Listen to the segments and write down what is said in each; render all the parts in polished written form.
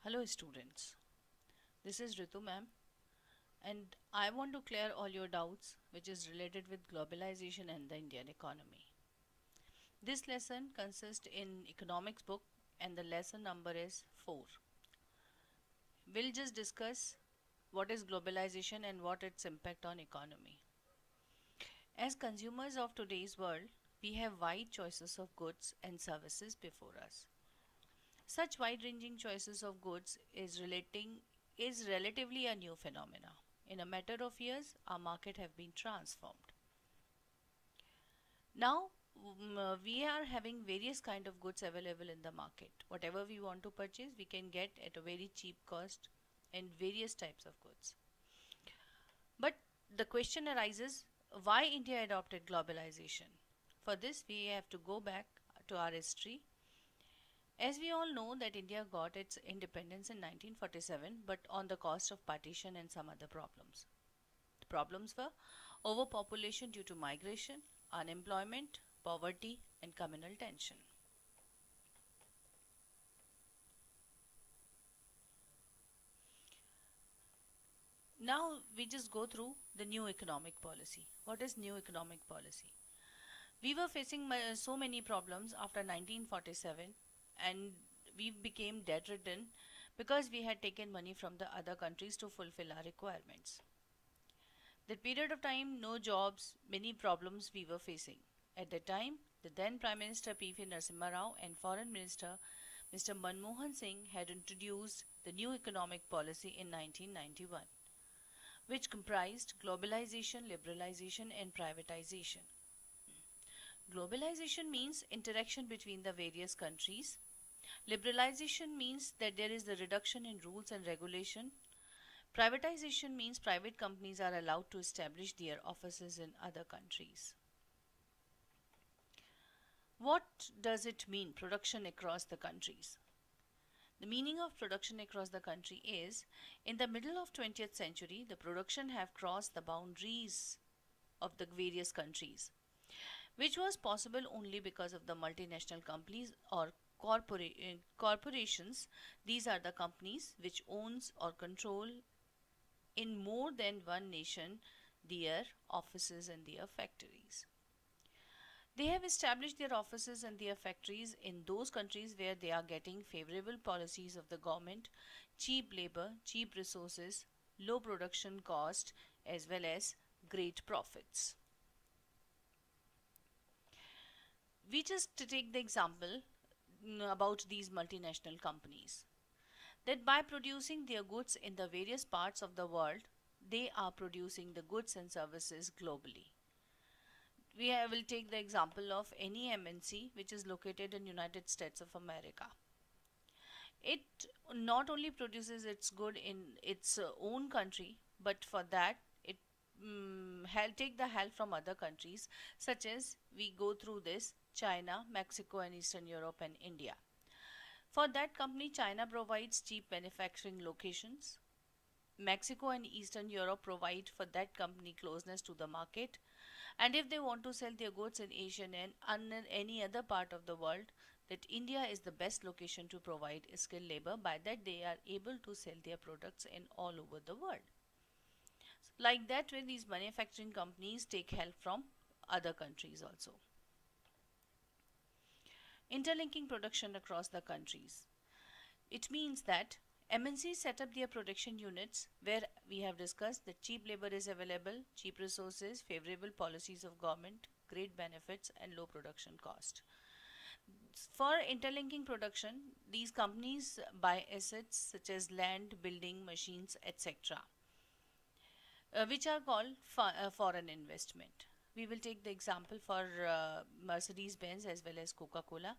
Hello students, this is Ritu ma'am and I want to clear all your doubts which is related with globalization and the Indian economy. This lesson consists in economics book and the lesson number is 4. We'll just discuss what is globalization and what its impact on economy. As consumers of today's world, we have wide choices of goods and services before us. Such wide-ranging choices of goods is relatively a new phenomena. In a matter of years, our market have been transformed. Now, we are having various kind of goods available in the market. Whatever we want to purchase, we can get at a very cheap cost in various types of goods. But the question arises, why India adopted globalization? For this, we have to go back to our history. As we all know that India got its independence in 1947 but on the cost of partition and some other problems. The problems were overpopulation due to migration, unemployment, poverty and communal tension. Now we just go through the new economic policy. What is new economic policy? We were facing so many problems after 1947 and we became debt ridden because we had taken money from the other countries to fulfill our requirements. That period of time, no jobs, many problems we were facing. At that time, the then Prime Minister P.V. Narasimha Rao and Foreign Minister Mr. Manmohan Singh had introduced the new economic policy in 1991, which comprised globalization, liberalization, and privatization. Globalization means interaction between the various countries. Liberalization means that there is the reduction in rules and regulation. Privatization means private companies are allowed to establish their offices in other countries. What does it mean, production across the countries? The meaning of production across the country is, in the middle of 20th century, the production have crossed the boundaries of the various countries, which was possible only because of the multinational companies or corporations. These are the companies which owns or control in more than one nation their offices and their factories. They have established their offices and their factories in those countries where they are getting favorable policies of the government, cheap labor, cheap resources, low production cost, as well as great profits. We just take the example about these multinational companies that by producing their goods in the various parts of the world, they are producing the goods and services globally. Will take the example of any MNC which is located in United States of America. It not only produces its good in its own country, but for that it take the help from other countries, such as we go through this China, Mexico and Eastern Europe and India. For that company, China provides cheap manufacturing locations. Mexico and Eastern Europe provide for that company closeness to the market. And if they want to sell their goods in Asia and any other part of the world, that India is the best location to provide skilled labor. By that, they are able to sell their products in all over the world. So like that way, these manufacturing companies take help from other countries also. Interlinking production across the countries. It means that MNCs set up their production units where we have discussed that cheap labor is available, cheap resources, favorable policies of government, great benefits and low production cost. For interlinking production, these companies buy assets such as land, building, machines, etc., which are called foreign investment. We will take the example for Mercedes Benz as well as Coca Cola.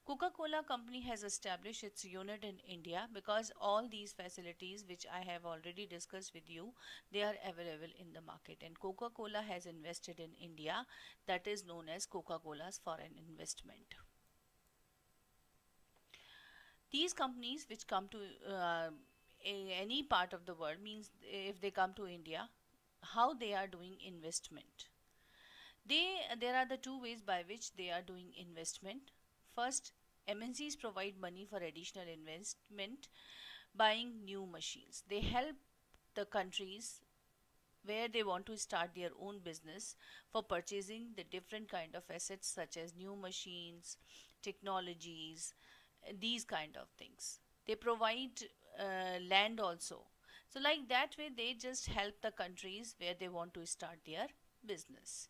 Coca Cola company has established its unit in India because all these facilities which I have already discussed with you, they are available in the market, and Coca Cola has invested in India. That is known as Coca Cola's foreign investment. These companies which come to any part of the world, means if they come to India, how they are doing investment. There are the two ways by which they are doing investment. First, MNCs provide money for additional investment buying new machines. They help the countries where they want to start their own business for purchasing the different kind of assets such as new machines, technologies, these kind of things. They provide land also. So like that way they just help the countries where they want to start their business.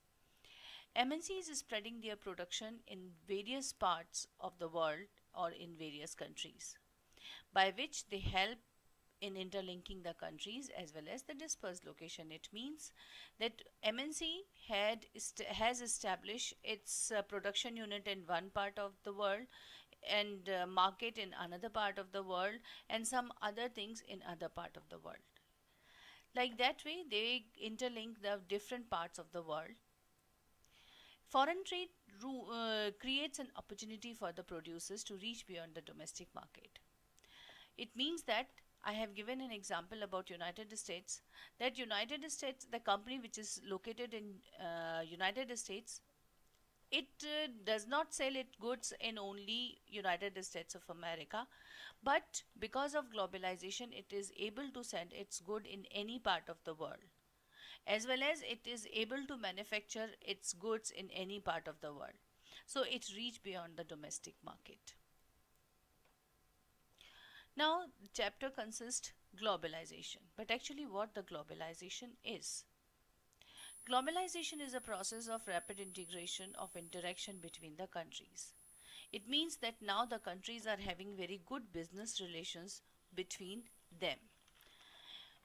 MNCs is spreading their production in various parts of the world or in various countries, by which they help in interlinking the countries as well as the dispersed location. It means that MNC has established its production unit in one part of the world and market in another part of the world and some other things in other part of the world. Like that way, they interlink the different parts of the world. Foreign trade creates an opportunity for the producers to reach beyond the domestic market. It means that I have given an example about United States. That United States, the company which is located in United States, it does not sell its goods in only United States of America, but because of globalization, it is able to send its good in any part of the world, as well as it is able to manufacture its goods in any part of the world. So it reach beyond the domestic market. Now, the chapter consists globalization, but actually what the globalization is. Globalization is a process of rapid integration of interaction between the countries. It means that now the countries are having very good business relations between them.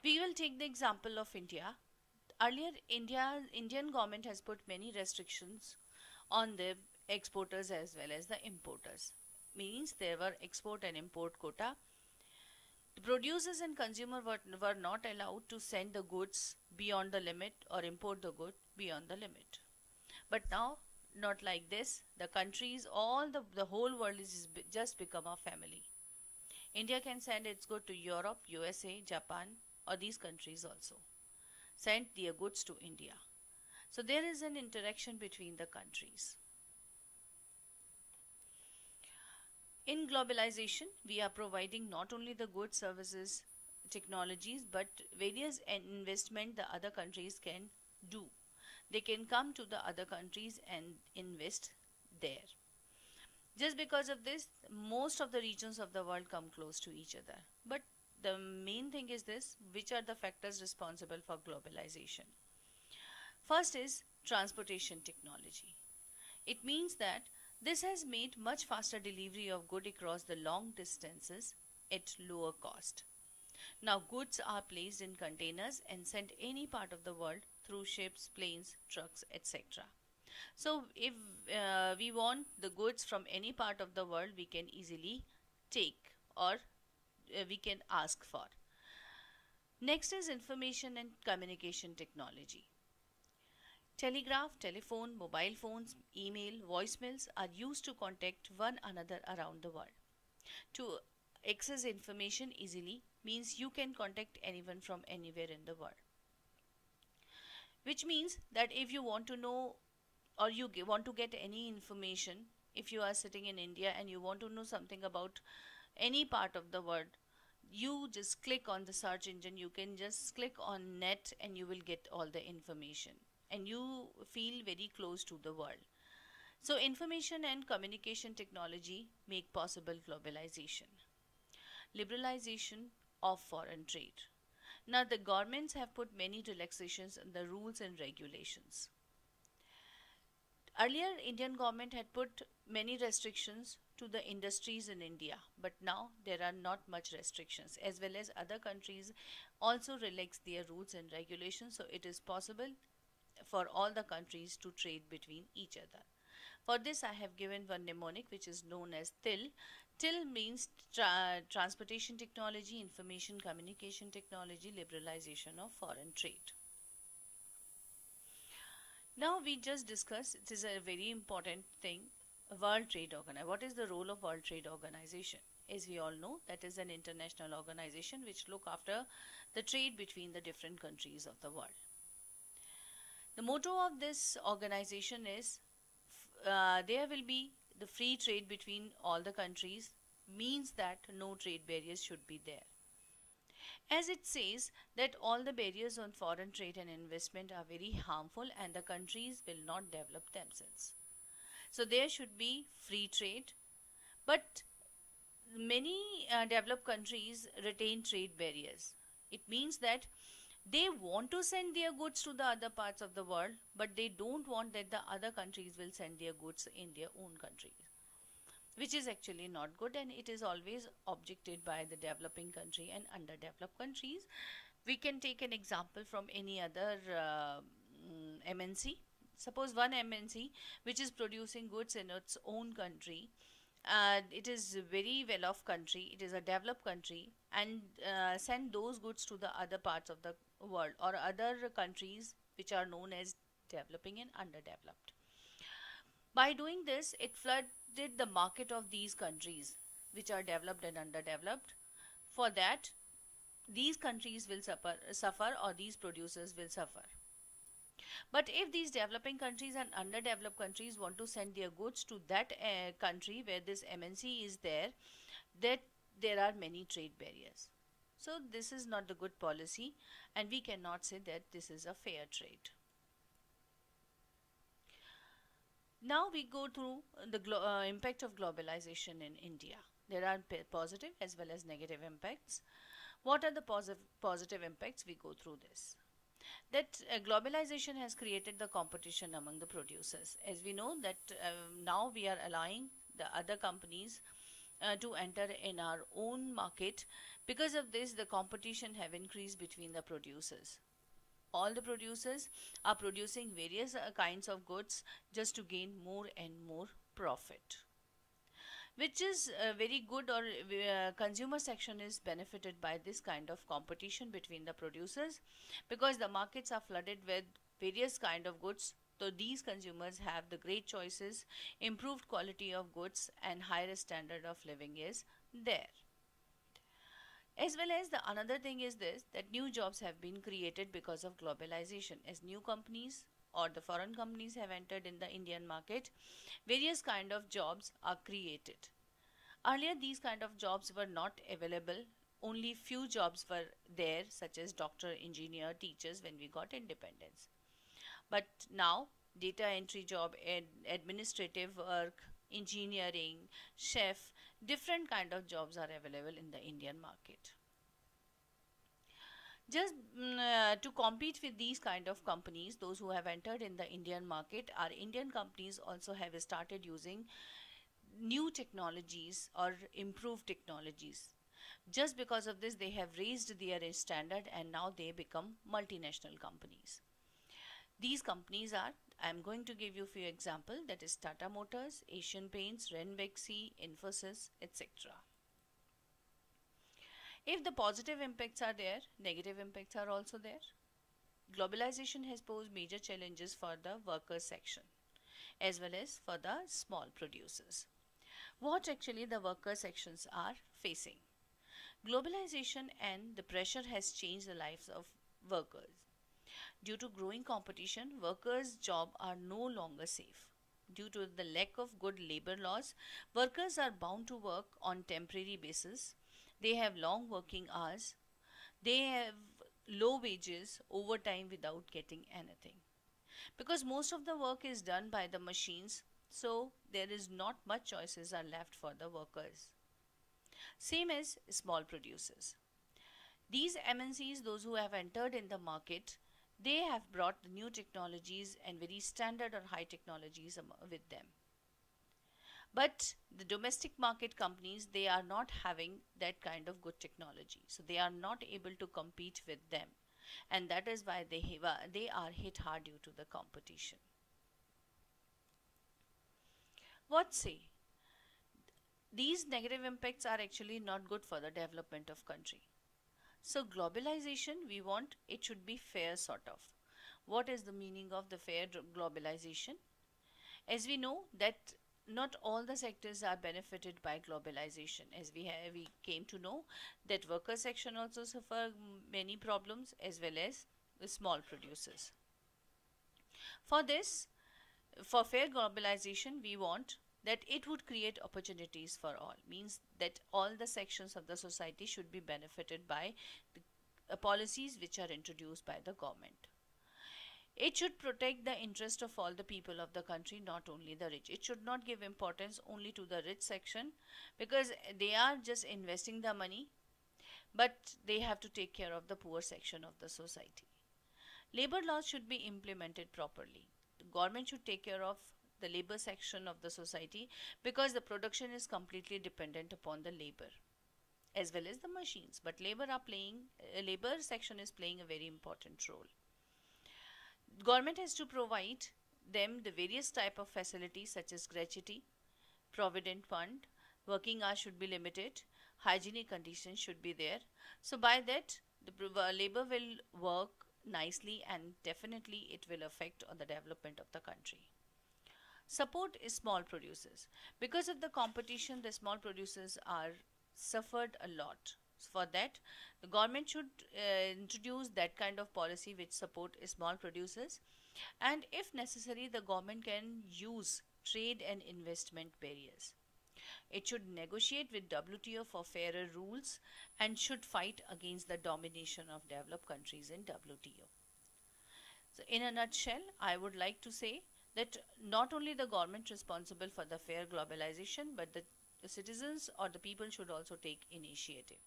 We will take the example of India. Earlier, Indian government has put many restrictions on the exporters as well as the importers. Means there were export and import quota. The producers and consumers were not allowed to send the goods beyond the limit or import the good beyond the limit. But now, not like this. The countries, the whole world is just become a family. India can send its good to Europe, USA, Japan, or these countries also. Send their goods to India. So there is an interaction between the countries. In globalization, we are providing not only the goods, services, technologies, but various investment the other countries can do. They can come to the other countries and invest there. Just because of this, most of the regions of the world come close to each other. But the main thing is this: which are the factors responsible for globalization? First is transportation technology. It means that this has made much faster delivery of goods across the long distances at lower cost. Now goods are placed in containers and sent any part of the world through ships, planes, trucks, etc. So if we want the goods from any part of the world, we can easily take or we can ask for. Next is information and communication technology. Telegraph, telephone, mobile phones, email, voicemails are used to contact one another around the world. To access information easily means you can contact anyone from anywhere in the world. Which means that if you want to know or you want to get any information, if you are sitting in India and you want to know something about any part of the world, you just click on the search engine, you can just click on net and you will get all the information and you feel very close to the world. So information and communication technology make possible globalization. Liberalization of foreign trade. Now the governments have put many relaxations in the rules and regulations. Earlier, Indian government had put many restrictions to the industries in India, but now there are not much restrictions, as well as other countries also relax their rules and regulations, so it is possible for all the countries to trade between each other. For this, I have given one mnemonic which is known as TIL. TIL means transportation technology, information communication technology, liberalization of foreign trade. Now we just discussed, it is a very important thing, World Trade Organization. What is the role of World Trade Organization? As we all know, that is an international organization which look after the trade between the different countries of the world. The motto of this organization is there will be the free trade between all the countries, means that no trade barriers should be there. as it says that all the barriers on foreign trade and investment are very harmful and the countries will not develop themselves. So there should be free trade, but many developed countries retain trade barriers. It means that they want to send their goods to the other parts of the world, but they don't want that the other countries will send their goods in their own countries, which is actually not good, and it is always objected by the developing country and underdeveloped countries. We can take an example from any other MNC. Suppose one MNC which is producing goods in its own country, it is a very well off country, it is a developed country, and send those goods to the other parts of the world or other countries which are known as developing and underdeveloped. By doing this, it flooded the market of these countries which are developed and underdeveloped. For that, these countries will suffer, or these producers will suffer. But if these developing countries and underdeveloped countries want to send their goods to that country where this MNC is there, that there are many trade barriers. So this is not the good policy, and we cannot say that this is a fair trade. Now we go through the impact of globalization in India. There are positive as well as negative impacts. What are the positive impacts? We go through this. That globalization has created the competition among the producers. As we know that now we are allowing the other companies to enter in our own market. Because of this, the competition have increased between the producers. All the producers are producing various kinds of goods just to gain more and more profit, which is very good, or consumer section is benefited by this kind of competition between the producers, because the markets are flooded with various kind of goods. So these consumers have the great choices, improved quality of goods, and higher standard of living is there. As well as the another thing is this, that new jobs have been created because of globalization. As new companies or the foreign companies have entered in the Indian market, various kind of jobs are created. Earlier these kind of jobs were not available. Only few jobs were there, such as doctor, engineer, teachers, when we got independence. But now data entry job, administrative work, engineering, chef, different kind of jobs are available in the Indian market. Just to compete with these kind of companies, those who have entered in the Indian market, our Indian companies also have started using new technologies or improved technologies. Just because of this, they have raised their standard and now they become multinational companies. These companies are, I am going to give you a few examples, that is Tata Motors, Asian Paints, Renbexy, Infosys, etc. If the positive impacts are there, negative impacts are also there. Globalization has posed major challenges for the workers section as well as for the small producers. What actually the worker sections are facing? Globalization and the pressure has changed the lives of workers. Due to growing competition, workers' jobs are no longer safe. Due to the lack of good labor laws, workers are bound to work on temporary basis. They have long working hours. They have low wages, overtime without getting anything. Because most of the work is done by the machines, so there is not much choices are left for the workers. Same as small producers. These MNCs, those who have entered in the market, they have brought the new technologies and very standard or high technologies with them. But the domestic market companies, they are not having that kind of good technology. So they are not able to compete with them. And that is why they are hit hard due to the competition. What say? These negative impacts are actually not good for the development of country. So globalization, we want it should be fair sort of. What is the meaning of the fair globalization? As we know that not all the sectors are benefited by globalization. As we came to know that worker section also suffer many problems as well as the small producers. For this, for fair globalization, we want that it would create opportunities for all, means that all the sections of the society should be benefited by the policies which are introduced by the government. It should protect the interest of all the people of the country, not only the rich. It should not give importance only to the rich section, because they are just investing the money, but they have to take care of the poor section of the society. Labor laws should be implemented properly. The government should take care of the labor section of the society, because the production is completely dependent upon the labor as well as the machines. But labor section is playing a very important role. Government has to provide them the various type of facilities such as gratuity, provident fund, working hours should be limited, hygienic conditions should be there. So by that, the labor will work nicely, and definitely it will affect on the development of the country. Support is small producers. Because of the competition, the small producers are suffered a lot. For that, the government should introduce that kind of policy which support small producers, and if necessary, the government can use trade and investment barriers. It should negotiate with WTO for fairer rules, and should fight against the domination of developed countries in WTO. So, in a nutshell, I would like to say that not only the government responsible for the fair globalization, but the citizens or the people should also take initiative.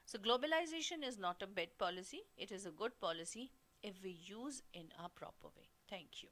So, globalization is not a bad policy; it is a good policy if we use in a proper way. Thank you.